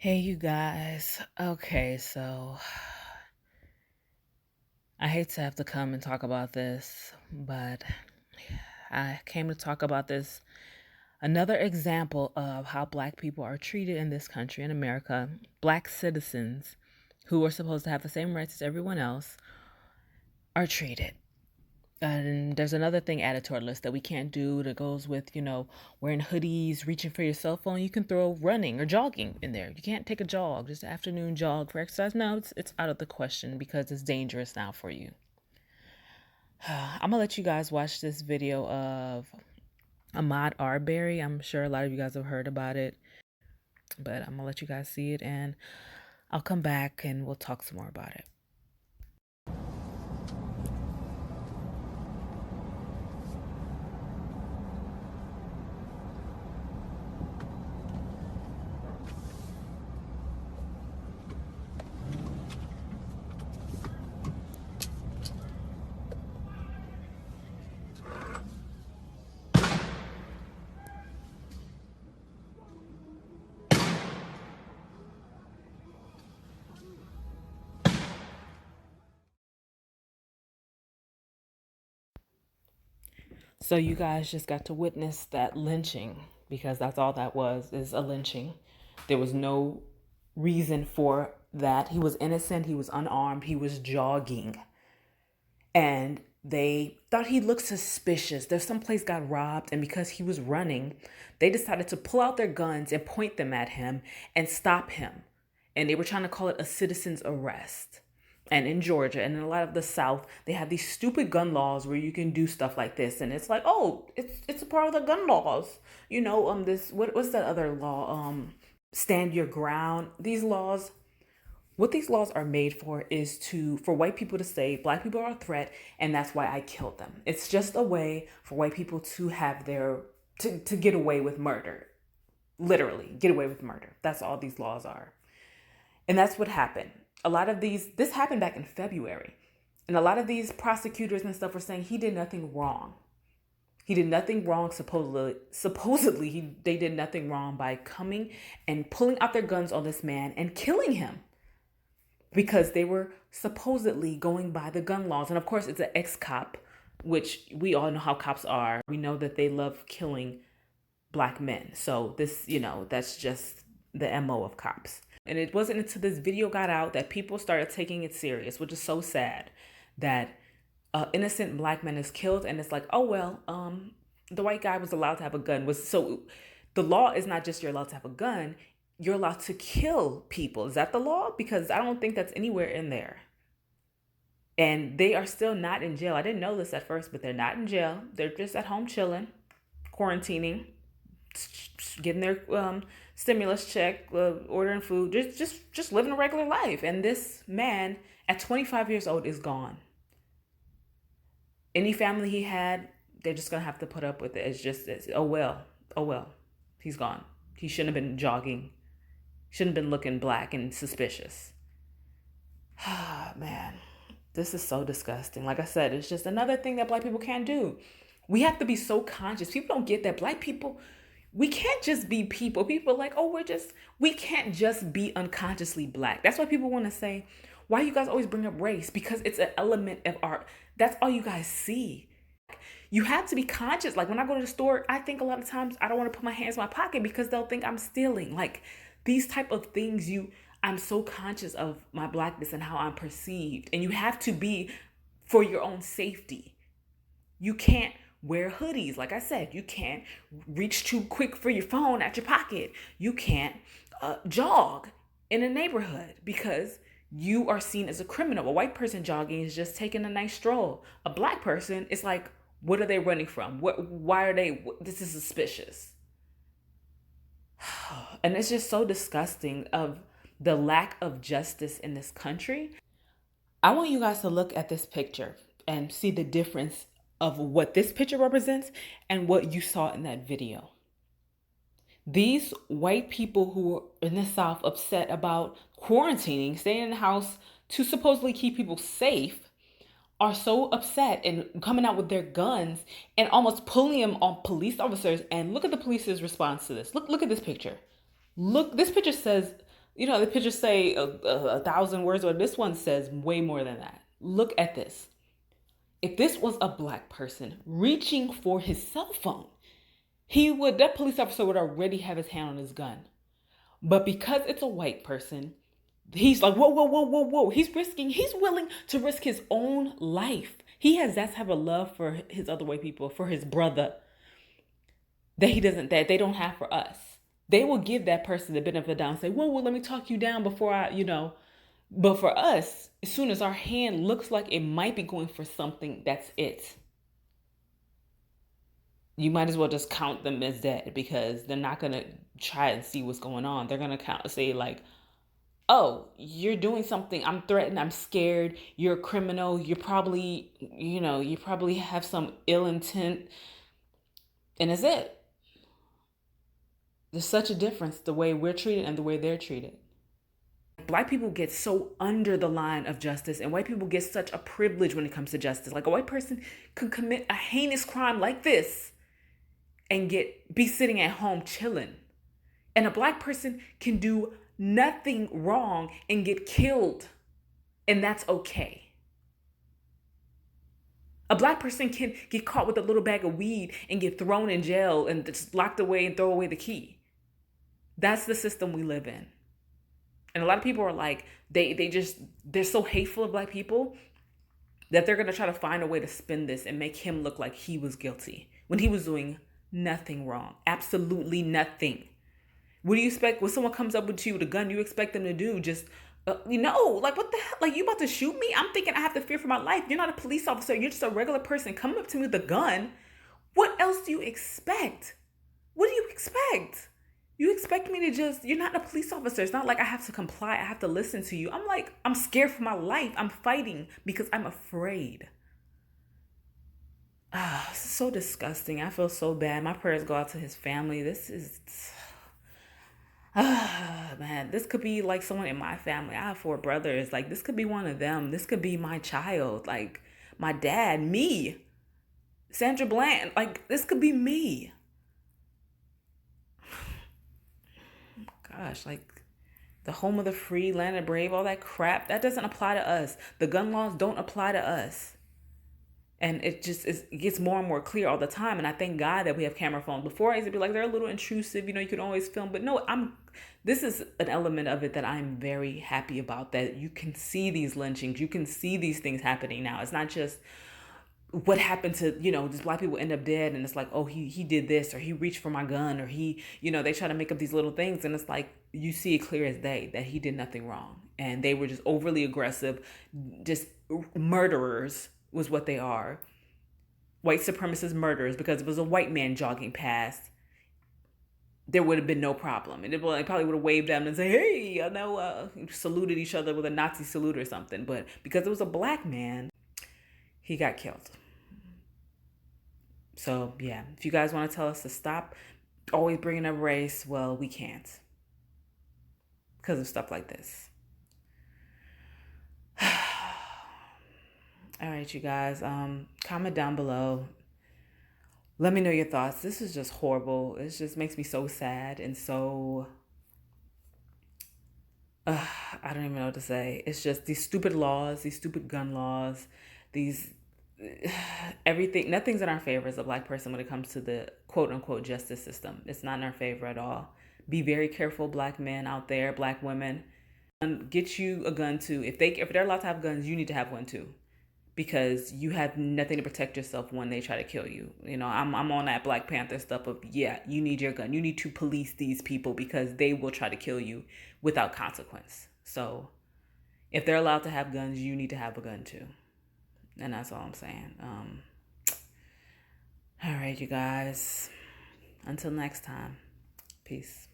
Hey, you guys. Okay, so I hate to have to come and talk about this, but I came to talk about this. Another example of how Black people are treated in this country, in America. Black citizens who are supposed to have the same rights as everyone else are treated. And there's another thing added to our list that we can't do that goes with, wearing hoodies, reaching for your cell phone. You can throw running or jogging in there. You can't take a jog, just an afternoon jog for exercise. No, it's out of the question because it's dangerous now for you. I'm gonna let you guys watch this video of Ahmaud Arbery. I'm sure a lot of you guys have heard about it, but I'm gonna let you guys see it and I'll come back and we'll talk some more about it. So you guys just got to witness that lynching because that's all that was, is a lynching. There was no reason for that. He was innocent, he was unarmed, he was jogging. And they thought he looked suspicious. There's some place got robbed, and because he was running, they decided to pull out their guns and point them at him and stop him. And they were trying to call it a citizen's arrest. And in Georgia and in a lot of the South, they have these stupid gun laws where you can do stuff like this, and it's like, oh, it's a part of the gun laws, this what's that other law? Stand your ground. These laws, what these laws are made for is for white people to say Black people are a threat, and that's why I killed them. It's just a way for white people to have to get away with murder, literally get away with murder. That's all these laws are, and that's what happened. A lot of this happened back in February. And a lot of these prosecutors and stuff were saying he did nothing wrong. He did nothing wrong, supposedly they did nothing wrong by coming and pulling out their guns on this man and killing him because they were supposedly going by the gun laws. And of course, it's an ex-cop, which we all know how cops are. We know that they love killing Black men. So this, that's just the MO of cops. And it wasn't until this video got out that people started taking it serious, which is so sad that innocent Black man is killed. And it's like, oh, well, the white guy was allowed to have a gun. So the law is not just you're allowed to have a gun, you're allowed to kill people. Is that the law? Because I don't think that's anywhere in there. And they are still not in jail. I didn't know this at first, but they're not in jail. They're just at home chilling, quarantining, getting their stimulus check, ordering food, just living a regular life. And this man at 25 years old is gone. Any family he had, they're just gonna have to put up with it. Oh well, he's gone. He shouldn't have been jogging. Shouldn't have been looking black and suspicious. Man, this is so disgusting. Like I said, it's just another thing that Black people can't do. We have to be so conscious. People don't get that Black people, we can't just be people. People are like, oh, we can't just be unconsciously Black. That's why people want to say, why you guys always bring up race? Because it's an element of art. That's all you guys see. You have to be conscious. Like when I go to the store, I think a lot of times I don't want to put my hands in my pocket because they'll think I'm stealing. Like these type of things, I'm so conscious of my Blackness and how I'm perceived. And you have to be for your own safety. You can't wear hoodies. Like I said, you can't reach too quick for your phone at your pocket. You can't jog in a neighborhood because you are seen as a criminal. A white person jogging is just taking a nice stroll. A Black person is like, what are they running from? Why are they, this is suspicious. And it's just so disgusting of the lack of justice in this country. I want you guys to look at this picture and see the difference of what this picture represents and what you saw in that video. These white people who are in the South upset about quarantining, staying in the house to supposedly keep people safe, are so upset and coming out with their guns and almost pulling them on police officers. And look at the police's response to this. Look at this picture. Look, this picture says You know, the pictures say a thousand words, or this one says way more than that. Look at this. If this was a black person reaching for his cell phone, that police officer would already have his hand on his gun. But because it's a white person, he's like, whoa, whoa, whoa, whoa, whoa. He's willing to risk his own life. He has that type of love for his other white people, for his brother, that they don't have for us. They will give that person the benefit of the doubt and say, whoa, well, let me talk you down before But for us, as soon as our hand looks like it might be going for something, that's it. You might as well just count them as dead, because they're not going to try and see what's going on. They're going to say like, oh, you're doing something. I'm threatened. I'm scared. You're a criminal. You probably have some ill intent. And that's it. There's such a difference the way we're treated and the way they're treated. Black people get so under the line of justice, and white people get such a privilege when it comes to justice. Like, a white person could commit a heinous crime like this and be sitting at home chilling. And a black person can do nothing wrong and get killed, and that's okay. A black person can get caught with a little bag of weed and get thrown in jail and just locked away and throw away the key. That's the system we live in. And a lot of people are like, they're so hateful of black people that they're going to try to find a way to spin this and make him look like he was guilty when he was doing nothing wrong. Absolutely nothing. What do you expect when someone comes up with you with a gun? You expect them to do just, like, what the hell? Like, you about to shoot me? I'm thinking I have to fear for my life. You're not a police officer. You're just a regular person coming up to me with a gun. What else do you expect? What do you expect? You expect me to you're not a police officer. It's not like I have to comply. I have to listen to you. I'm scared for my life. I'm fighting because I'm afraid. This is so disgusting. I feel so bad. My prayers go out to his family. This is, man, this could be like someone in my family. I have 4 brothers. Like, this could be one of them. This could be my child. Like, my dad, me, Sandra Bland. Like, this could be me. Gosh, like, the home of the free, land of the brave, all that crap, that doesn't apply to us. The gun laws don't apply to us. And it gets more and more clear all the time. And I thank God that we have camera phones. Before, I used to be like, they're a little intrusive, you can always film. But no, this is an element of it that I'm very happy about, that you can see these lynchings. You can see these things happening now. It's not just what happened to, just black people end up dead, and it's like, oh, he did this, or he reached for my gun, or they try to make up these little things, and it's like, you see it clear as day that he did nothing wrong, and they were just overly aggressive, just murderers was what they are. White supremacist murderers, because if it was a white man jogging past, there would have been no problem, and they probably would have waved them and say, hey, I know, saluted each other with a Nazi salute or something, but because it was a black man, he got killed. So, yeah, if you guys want to tell us to stop always bringing up race, well, we can't, because of stuff like this. All right, you guys, comment down below. Let me know your thoughts. This is just horrible. It just makes me so sad and so, I don't even know what to say. It's just these stupid laws, these stupid gun laws, everything, nothing's in our favor as a black person when it comes to the quote unquote justice system. It's not in our favor at all. Be very careful, black men out there, black women. Get you a gun too. If they're allowed to have guns, you need to have one too, because you have nothing to protect yourself when they try to kill you. I'm on that Black Panther stuff of, yeah, you need your gun. You need to police these people because they will try to kill you without consequence. So if they're allowed to have guns, you need to have a gun too. And that's all I'm saying. All right, you guys. Until next time. Peace.